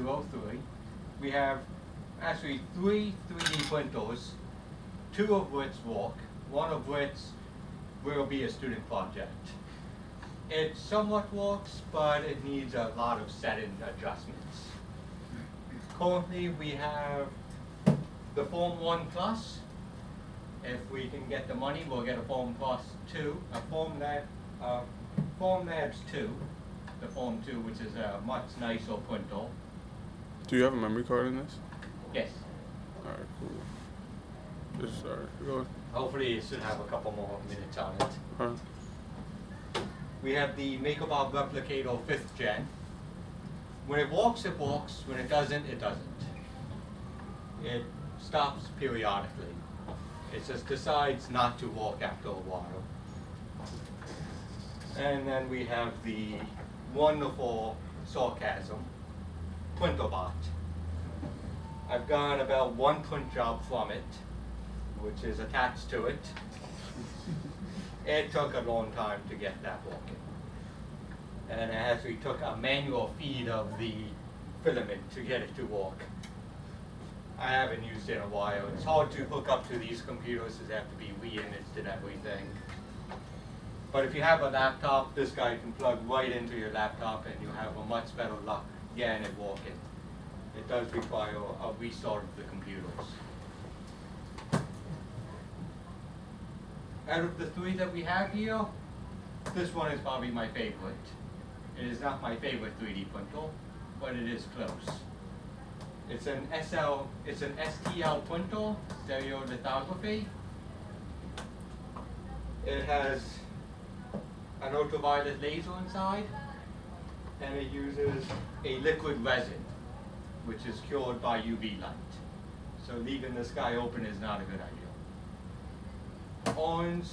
203. We have actually 3 3D printers, 2 of which work, 1 of which will be a student project. It somewhat works, but it needs a lot of setting adjustments. Currently, we have the Form 1 Plus. If we can get the money, we'll get a Form Plus 2, a Form Labs 2, the Form 2, which is a much nicer printer. Do you have a memory card in this? Yes. All right, cool. Just go. Hopefully, it should have a couple more minutes on it. Huh? We have the MakerBot Replicator 5th Gen. When it works, it works. When it doesn't, it doesn't. It stops periodically. It just decides not to work after a while. And then we have the wonderful sarcasm PrinterBot. I've got about 1 print job from it, which is attached to it. It took a long time to get that working. And it actually took a manual feed of the filament to get it to work. I haven't used it in a while. It's hard to hook up to these computers, they have to be re-imaged and everything. But if you have a laptop, this guy can plug right into your laptop and you have a much better luck getting it working. It does require a restart of the computers. Out of the 3 that we have here, this one is probably my favorite. It is not my favorite 3D printer, but it is close. It's an STL printer, stereolithography. It has an ultraviolet laser inside, and it uses a liquid resin, which is cured by UV light. So leaving this guy open is not a good idea. Orange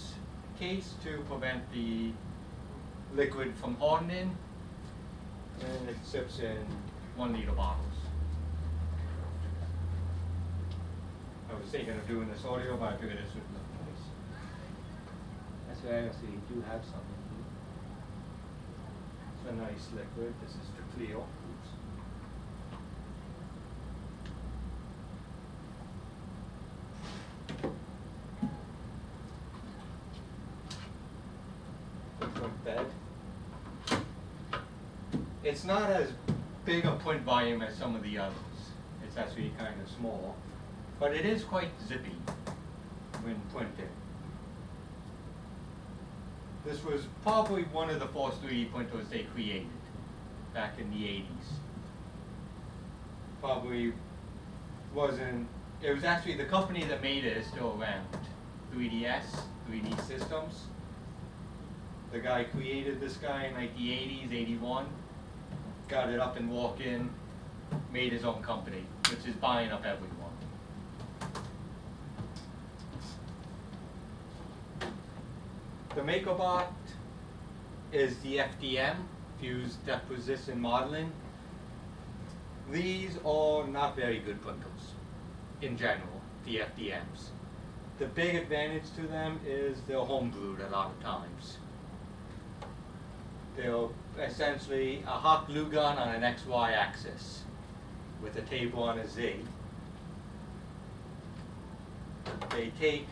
case to prevent the liquid from hardening, and it ships in 1 liter bottles. I was thinking of doing this audio, but I figured this would look nice. That's why I actually do have something here. It's a nice liquid. This is the clear. Oops. Print bed. It's not as big a print volume as some of the others. It's actually kind of small, but it is quite zippy when printed. This was probably one of the first 3D printers they created back in the 80s. Probably wasn't, it was actually the company that made it is still around. 3DS, 3D Systems. The guy created this guy in like the 80s, 81. Got it up and working, made his own company, which is buying up everyone. The MakerBot is the FDM, Fused Deposition Modeling. These are not very good printers, in general, the FDMs. The big advantage to them is they're homebrewed a lot of times. They're essentially a hot glue gun on an XY axis with a table on a Z. They take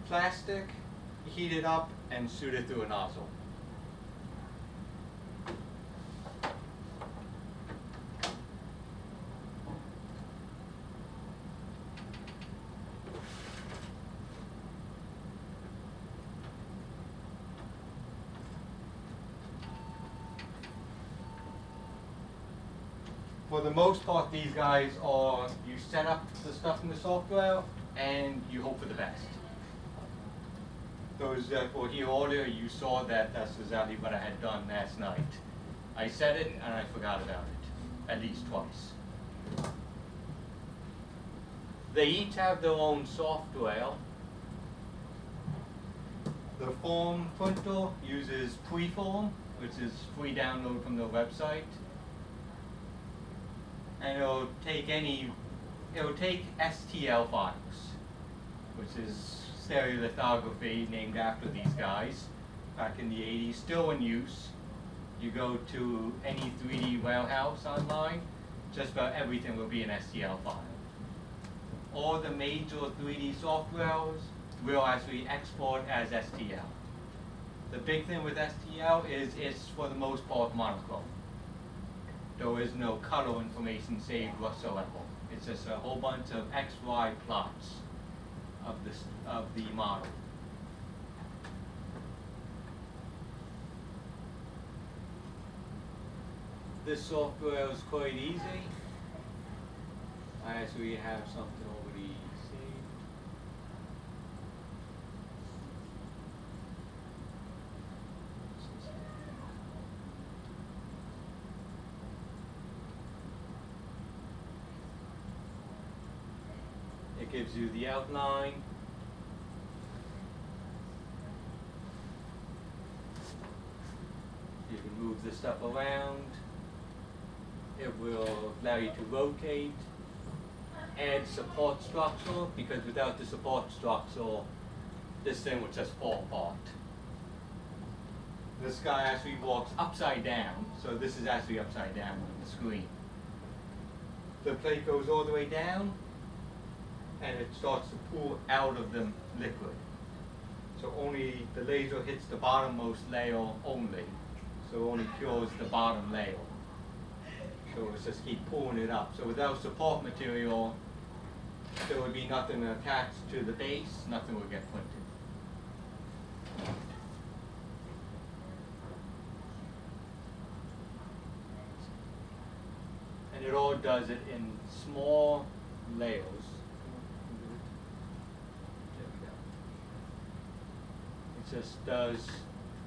plastic, heat it up, and shoot it through a nozzle. For the most part, these guys are, you set up the stuff in the software and you hope for the best. Those that were here earlier, you saw that that's exactly what I had done last night. I set it and I forgot about it, at least twice. They each have their own software. The Form printer uses Preform, which is free download from their website. And it'll take STL files, which is stereolithography named after these guys back in the 80s, still in use. You go to any 3D warehouse online, just about everything will be an STL file. All the major 3D softwares will actually export as STL. The big thing with STL is it's for the most part monochrome. There is no color information saved whatsoever. It's just a whole bunch of XY plots of the model. This software is quite easy. I actually have something already saved. It gives you the outline. You can move this stuff around. It will allow you to rotate, add support structure, because without the support structure, this thing would just fall apart. This guy actually walks upside down, so this is actually upside down on the screen. The plate goes all the way down, and it starts to pull out of the liquid. So only the laser hits the bottommost layer only, so only cures the bottom layer. So it's just keep pulling it up. So without support material, there would be nothing attached to the base, nothing would get printed. And it all does it in small layers. There we go. It just does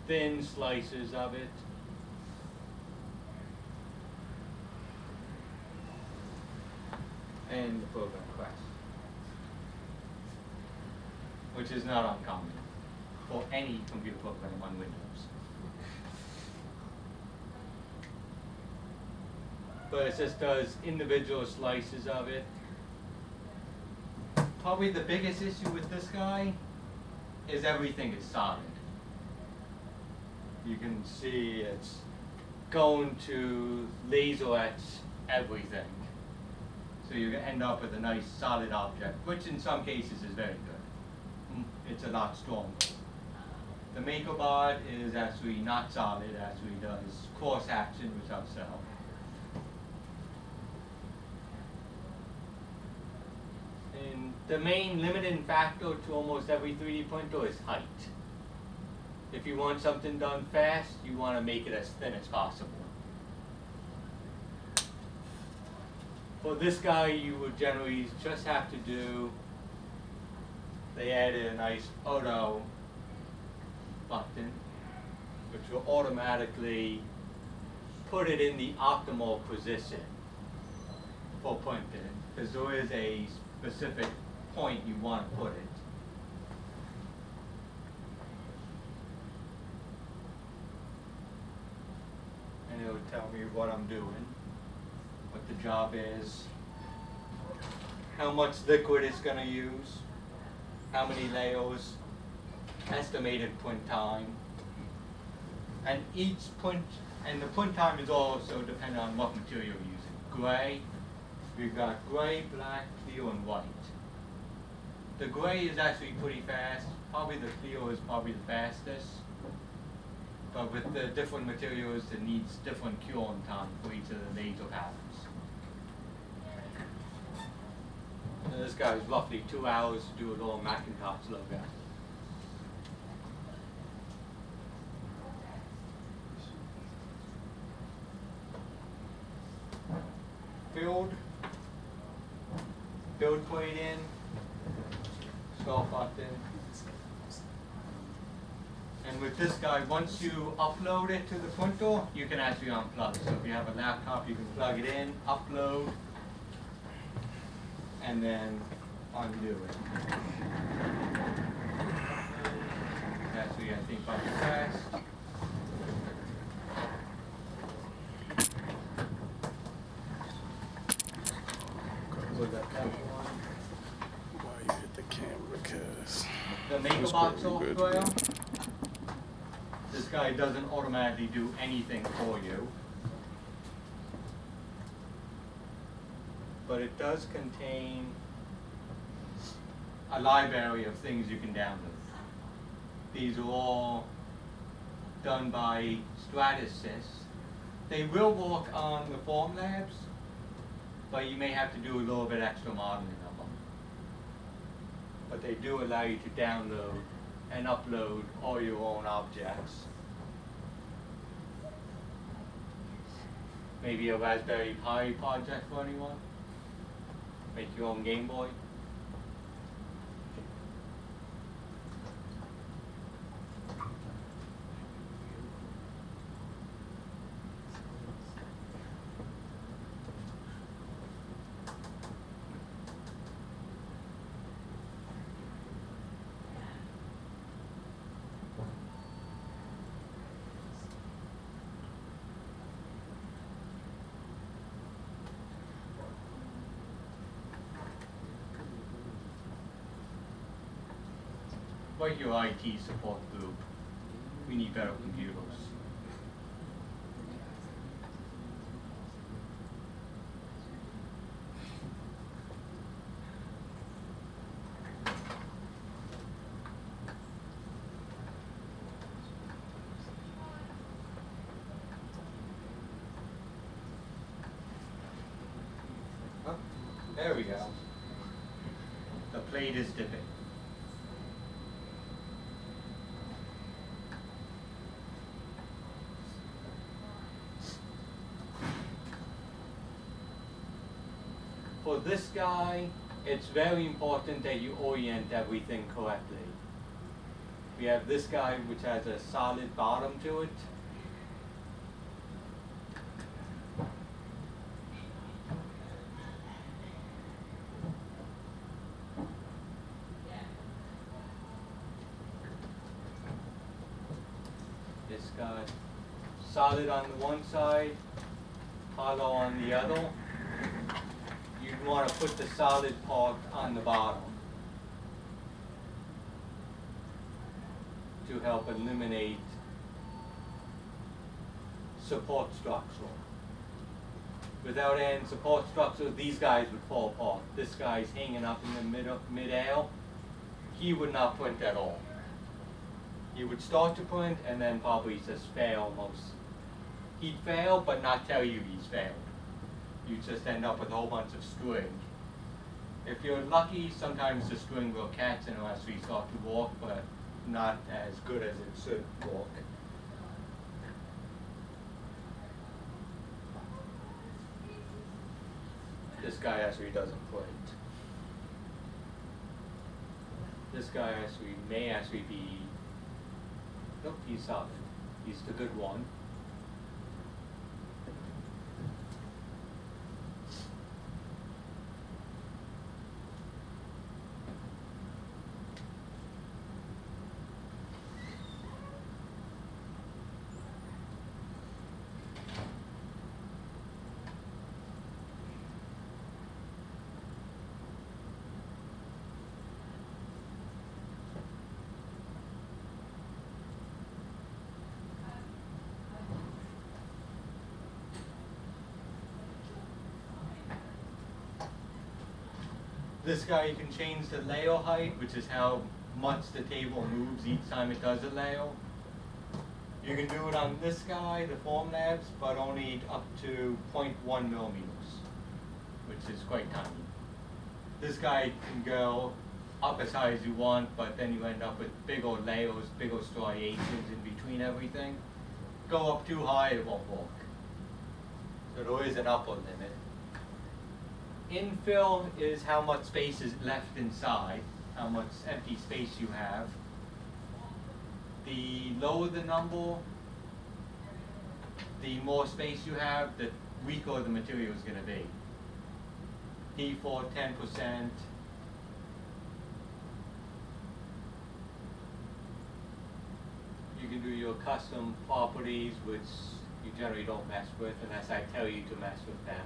thin slices of it. And the program crashed, which is not uncommon for any computer program on Windows. But it just does individual slices of it. Probably the biggest issue with this guy is everything is solid. You can see it's going to laser etch everything. So you end up with a nice solid object, which in some cases is very good. It's a lot stronger. The MakerBot is actually not solid, it actually does cross action, which I'll sell. And the main limiting factor to almost every 3D printer is height. If you want something done fast, you want to make it as thin as possible. For this guy, you would generally just have to do, they added a nice auto button, which will automatically put it in the optimal position for printing, because there is a specific point you want to put it. And it will tell me what I'm doing, what the job is, how much liquid it's going to use, how many layers, estimated print time, and each print, and the print time is also dependent on what material you're using. Gray, we've got gray, black, clear, and white. The gray is actually pretty fast. Probably the clear is probably the fastest. But with the different materials, it needs different curing time for each of the laser patterns. And this guy is roughly 2 hours to do a little Macintosh logo. Build plate in, start button. And with this guy, once you upload it to the printer, you can actually unplug. So if you have a laptop, you can plug it in, upload, and then undo it. Actually, I think by the fast. Was that one? Why you hit the camera? Cause The MakerBot software. This guy doesn't automatically do anything for you, but it does contain a library of things you can download. These are all done by Stratasys. They will work on the Formlabs, but you may have to do a little bit extra modeling of them. But they do allow you to download and upload all your own objects. Maybe a Raspberry Pi project for anyone? Make your own Game Boy? Like your IT support group, we need better computers. Oh, there we go. The plate is dipping. For this guy, it's very important that you orient everything correctly. We have this guy which has a solid bottom to it. This guy, solid on the one side, hollow on the other. You'd want to put the solid part on the bottom to help eliminate support structure. Without any support structure, these guys would fall apart. This guy's hanging up in the mid-air. He would not print at all. He would start to print and then probably just fail most. He'd fail but not tell you he's failed. You just end up with a whole bunch of string. If you're lucky, sometimes the string will catch and it'll actually start to work, but not as good as it should work. This guy actually doesn't print. This guy may actually be, nope, he's solid. He's the good one. This guy, you can change the layer height, which is how much the table moves each time it does a layer. You can do it on this guy, the Formlabs, but only up to 0.1 millimeters, which is quite tiny. This guy can go up as high as you want, but then you end up with bigger layers, bigger striations in between everything. Go up too high, it won't work. So there is an upper limit. Infill is how much space is left inside, how much empty space you have. The lower the number, the more space you have, the weaker the material is going to be. P4, 10%. You can do your custom properties, which you generally don't mess with unless I tell you to mess with them.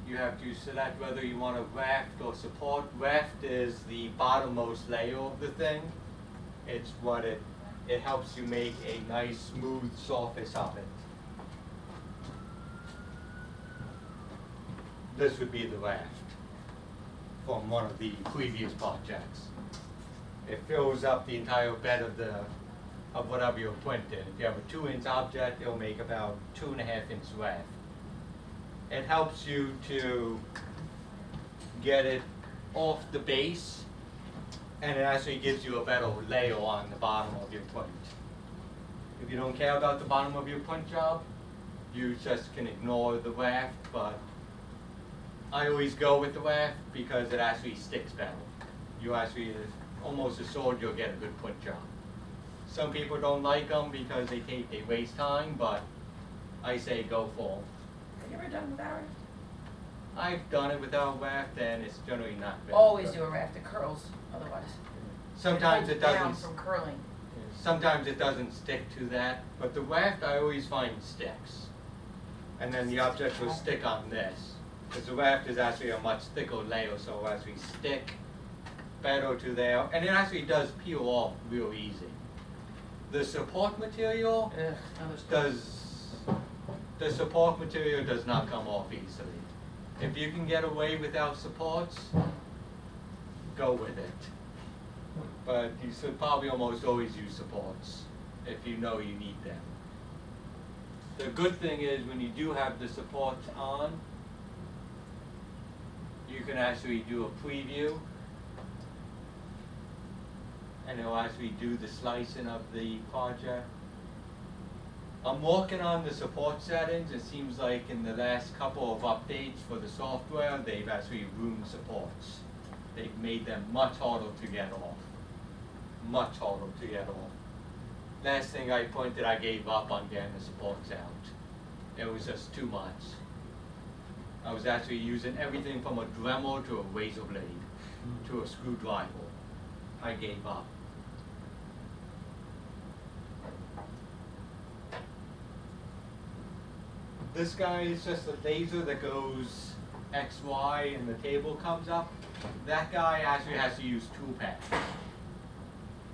you have to select whether you want a raft or support. Raft is the bottommost layer of the thing. It's what it helps you make a nice smooth surface of it. This would be the raft from one of the previous projects. It fills up the entire bed of whatever you're printing. If you have a 2-inch object, it'll make about 2.5-inch raft. It helps you to get it off the base, and it actually gives you a better layer on the bottom of your print. If you don't care about the bottom of your print job, you just can ignore the raft, but I always go with the raft because it actually sticks better. You actually almost assured you'll get a good print job. Some people don't like them because they waste time, but I say go for them. Have you ever done without a raft? I've done it without raft, and it's generally not very Always good. do a raft, it curls otherwise. Sometimes it Down doesn't. from curling. Sometimes it doesn't stick to that, but the raft I always find sticks. And then the object will stick on this. Because the raft is actually a much thicker layer, so it'll actually stick better to there. And it actually does peel off real easy. The support material the support material does not come off easily. If you can get away without supports, go with it. But you should probably almost always use supports if you know you need them. The good thing is when you do have the supports on, you can actually do a preview, and it'll actually do the slicing of the project. I'm working on the support settings. It seems like in the last couple of updates for the software, they've actually ruined supports. They've made them much harder to get off. Much harder to get off. Last thing I pointed, I gave up on getting the supports out. It was just too much. I was actually using everything from a Dremel to a razor blade to a screwdriver. I gave up. This guy is just a laser that goes X, Y, and the table comes up. That guy actually has to use toolpath.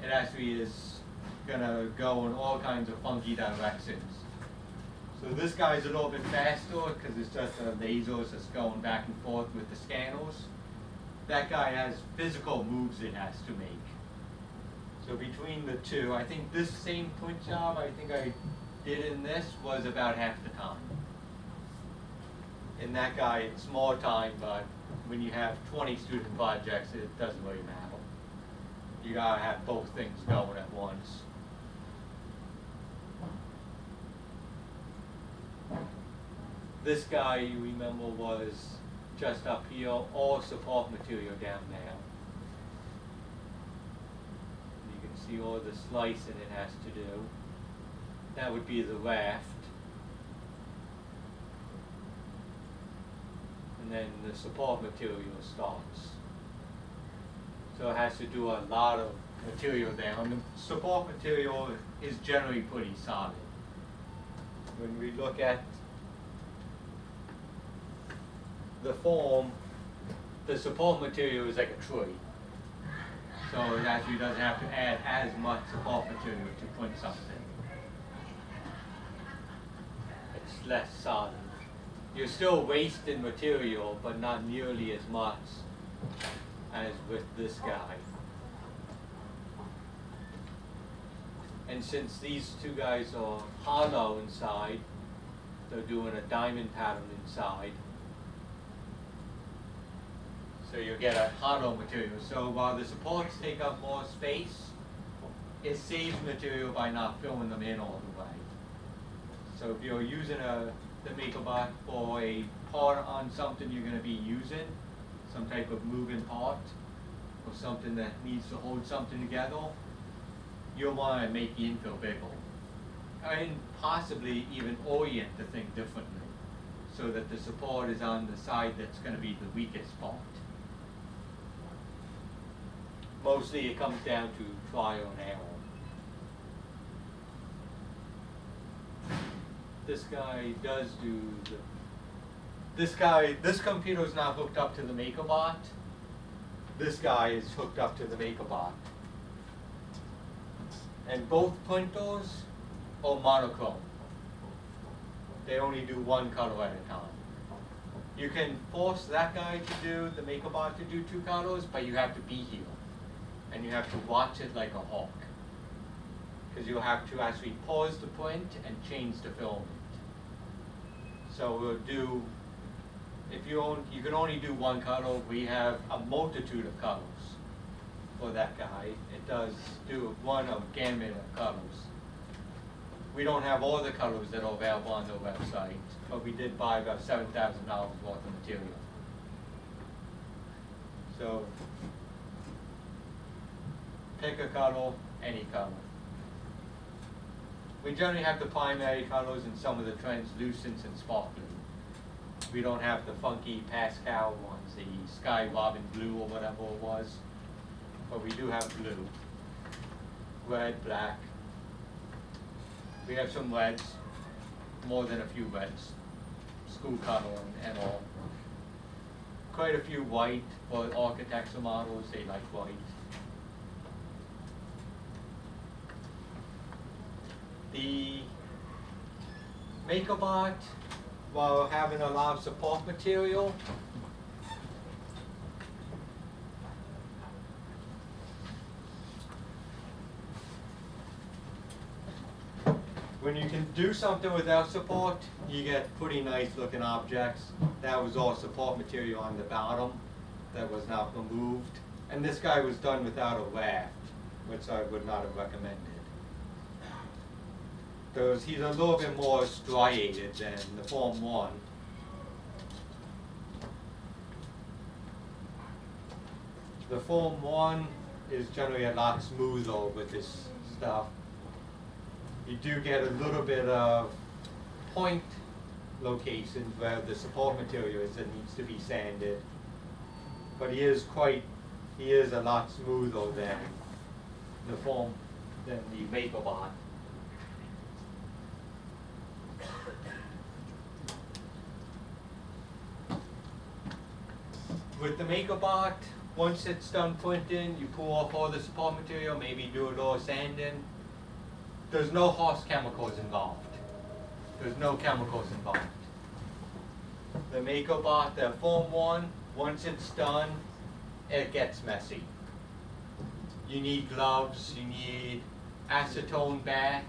It actually is gonna go in all kinds of funky directions. So this guy's a little bit faster because it's just a laser that's going back and forth with the scanners. That guy has physical moves it has to make. So between the two, I think this same print job I did in this was about half the time. In that guy, it's more time, but when you have 20 student projects, it doesn't really matter. You gotta have both things going at once. This guy, you remember, was just up here, all support material down there. You can see all the slicing it has to do. That would be the raft. And then the support material starts. So it has to do a lot of material there. And the support material is generally pretty solid. When we look at the form, the support material is like a tree. So it actually doesn't have to add as much support material to print something. It's less solid. You're still wasting material, but not nearly as much as with this guy. And since these two guys are hollow inside, they're doing a diamond pattern inside. So you get a hollow material. So while the supports take up more space, it saves material by not filling them in all the way. So if you're using the MakerBot for a part on something you're going to be using, some type of moving part, or something that needs to hold something together, you'll want to make the infill bigger. And possibly even orient the thing differently, so that the support is on the side that's going to be the weakest part. Mostly it comes down to trial and error. This guy does do this computer is not hooked up to the MakerBot. This guy is hooked up to the MakerBot. And both printers are monochrome. They only do one color at a time. You can force that guy to do, the MakerBot to do 2 colors, but you have to be here. And you have to watch it like a hawk. Because you'll have to actually pause the print and change the filament. So we'll do, you can only do 1 color, we have a multitude of colors for that guy. It does do a gamut of colors. We don't have all the colors that are available on the website, but we did buy about $7,000 worth of material. So, pick a color, any color. We generally have the primary colors and some of the translucents and sparkling. We don't have the funky Pascal ones, the Sky Robin blue or whatever it was, but we do have blue, red, black. We have some reds, more than a few reds, school color and all. Quite a few white for architecture models, they like white. The MakerBot, while having a lot of support material, when you can do something without support, you get pretty nice looking objects. That was all support material on the bottom that was not removed. And this guy was done without a raft, which I would not have recommended. Because he's a little bit more striated than the Form 1. The Form 1 is generally a lot smoother with this stuff. You do get a little bit of point locations where the support material is that needs to be sanded. But he is a lot smoother than the MakerBot. With the MakerBot, once it's done printing, you pull off all the support material, maybe do a little sanding. There's no harsh chemicals involved. There's no chemicals involved. The MakerBot, the Form 1, once it's done, it gets messy. You need gloves, you need acetone bath,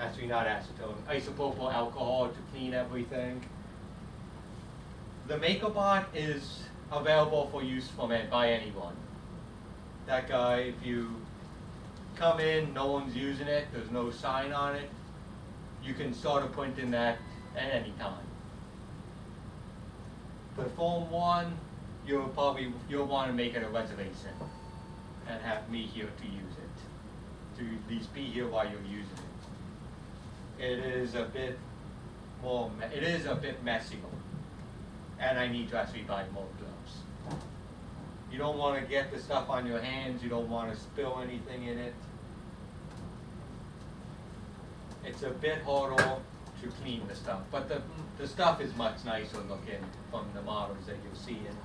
actually not acetone, isopropyl alcohol to clean everything. The MakerBot is available for use by anyone. That guy, if you come in, no one's using it, there's no sign on it, you can start a printing that at any time. The Form 1, you'll want to make it a reservation and have me here to use it, to at least be here while you're using it. It is a bit messier, and I need to actually buy more gloves. You don't want to get the stuff on your hands, you don't want to spill anything in it. It's a bit harder to clean the stuff, but the stuff is much nicer looking from the models that you'll see in.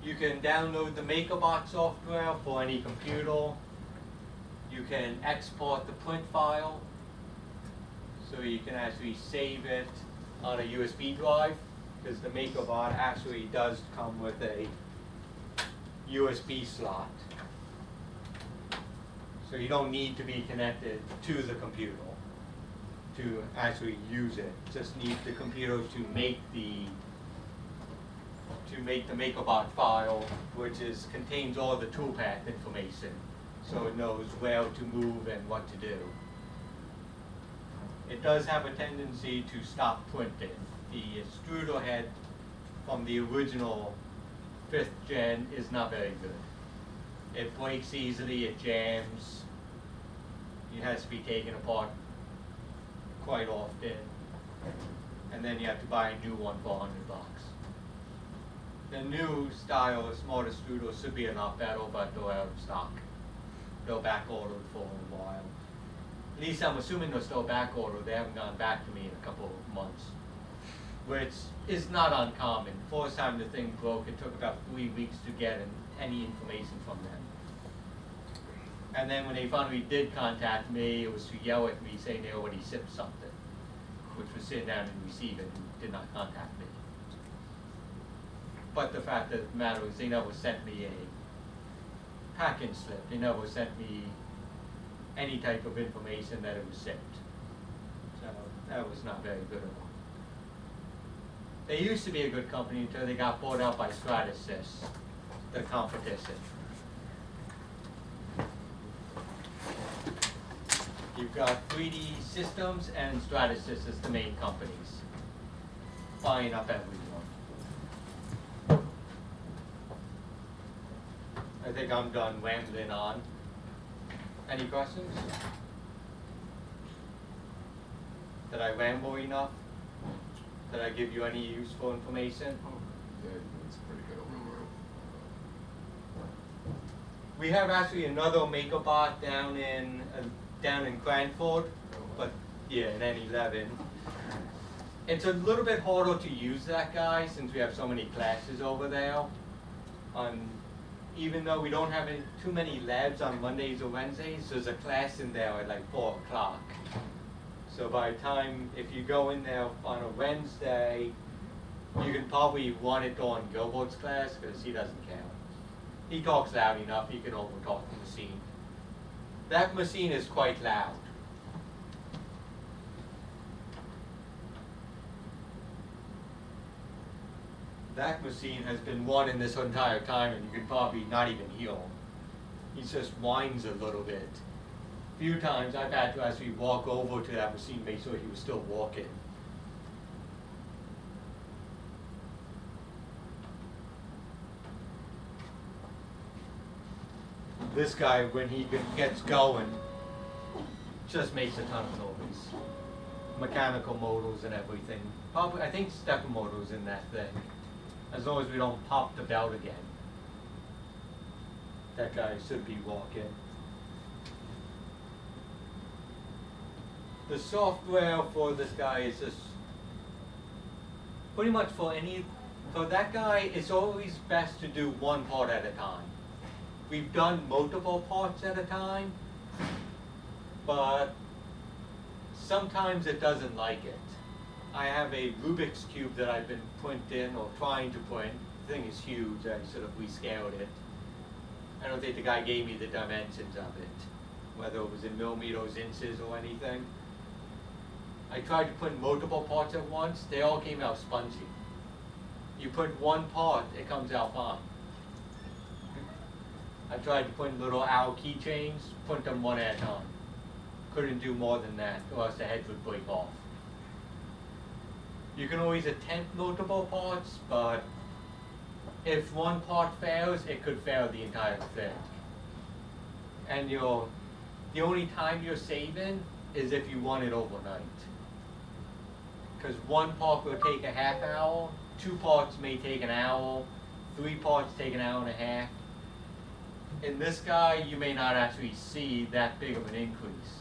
You can download the MakerBot software for any computer. You can export the print file, so you can actually save it on a USB drive, because the MakerBot actually does come with a USB slot. So you don't need to be connected to the computer to actually use it. Just need the computer to make the MakerBot file, which contains all the toolpath information, so it knows where to move and what to do. It does have a tendency to stop printing. The extruder head from the original 5th gen is not very good. It breaks easily, it jams, it has to be taken apart quite often, and then you have to buy a new one for $100. The new style of smart extruder should be a lot better, but they're out of stock. they'll back order it for a while. At least I'm assuming they're still back ordered. They haven't gone back to me in a couple of months, which is not uncommon. First time the thing broke, it took about 3 weeks to get any information from them. And then when they finally did contact me, it was to yell at me saying they already shipped something, which was sitting down and receiving and did not contact me. But the fact of the matter is they never sent me a packing slip. They never sent me any type of information that it was shipped. So that was not very good of them. They used to be a good company until they got bought out by Stratasys, the competition. You've got 3D Systems and Stratasys as the main companies, buying up everyone. I think I'm done rambling on. Any questions? Did I ramble enough? Did I give you any useful information? Yeah, it's a pretty good overview. We have actually another MakerBot down in Cranford, but yeah, in N11. It's a little bit harder to use that guy since we have so many classes over there. Even though we don't have too many labs on Mondays or Wednesdays, there's a class in there at like 4 o'clock. So by the time, if you go in there on a Wednesday, you can probably run it on Gilbert's class because he doesn't care. He talks loud enough, he can overtalk the machine. That machine is quite loud. That machine has been running this entire time and you can probably not even hear him. He just whines a little bit. A few times I've had to actually walk over to that machine, make sure he was still walking. This guy, when he gets going, just makes a ton of noise. Mechanical motors and everything. Probably, I think stepper motors in that thing. As long as we don't pop the belt again. That guy should be walking. The software for this guy is just pretty much for that guy, it's always best to do one part at a time. We've done multiple parts at a time, but sometimes it doesn't like it. I have a Rubik's Cube that I've been printing or trying to print. The thing is huge, I sort of rescaled it. I don't think the guy gave me the dimensions of it, whether it was in millimeters, inches, or anything. I tried to print multiple parts at once, they all came out spongy. You print one part, it comes out fine. I tried to print little owl keychains, print them one at a time. Couldn't do more than that, or else the heads would break off. You can always attempt multiple parts, but if one part fails, it could fail the entire thing. And the only time you're saving is if you run it overnight. Because one part will take a half hour, 2 parts may take an hour, 3 parts take an hour and a half. In this guy, you may not actually see that big of an increase.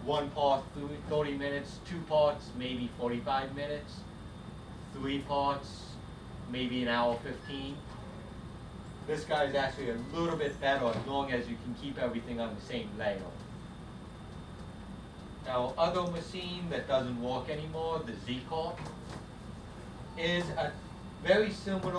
1 part, 30 minutes, 2 parts, maybe 45 minutes, 3 parts, maybe an hour 15. This guy's actually a little bit better as long as you can keep everything on the same layer. Now, other machine that doesn't work anymore, the Z-Corp, is a very similar